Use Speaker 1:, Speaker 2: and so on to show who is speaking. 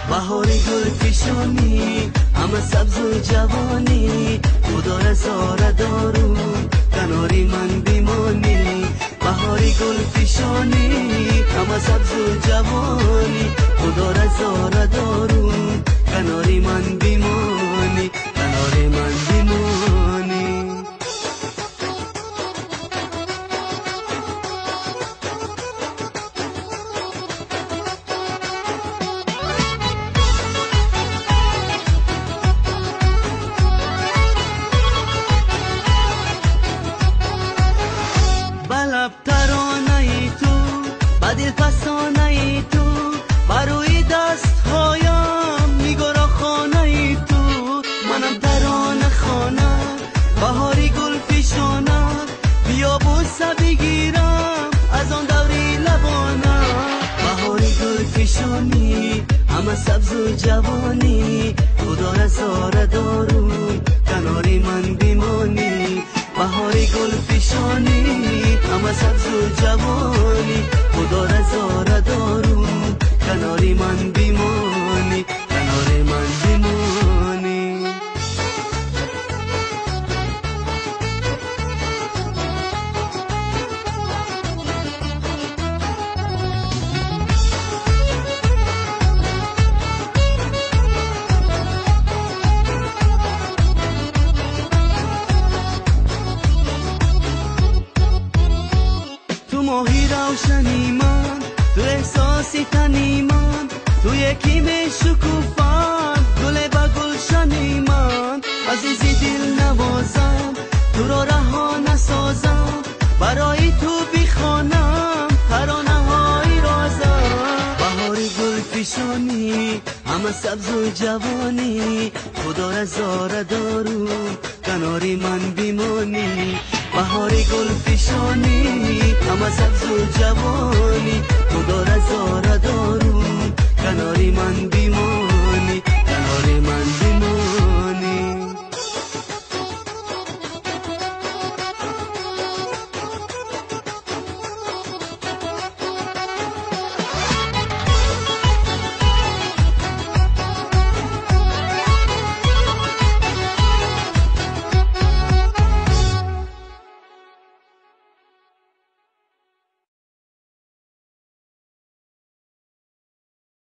Speaker 1: بهاری گل پیشانی همه سبز و جوانی خدا رزاره دارو کناری من بیمانی بهاری گل پیشانی همه سبز و جوانی خدا رزاره دارو کناری من بیمانی کناری من بیمانی بلب ترانه ای تو بدل فسانه ای تو بروی دست هایم میگرا خانه ای تو منم ترانه خانه بهاری گل پیشانه بیا بوسه بگیرم از آن دوری لبانه بهاری گل پیشانی همه سبز و جوانی خدا رزاره دارو کناری من بیمانی بهاری گل پیشانی همه سبز و جوانی خدا رزاره دارو کناری من بیمانی کناری من بیمانی ماهی روشنی من تو احساسی تنی من تو یکی به شکوفان گل با گلشنی من عزیزی دل نوازم تو را رها نسازم برای تو بیخوانم ترانه های رازم بهاری گل پیشانی همه سبز و جوانی خدا رزاره دارو کناری من بیمانی بهاری گل پیشانی همه سبز و جوانی خدا رزاره دارو کناری من بیمانی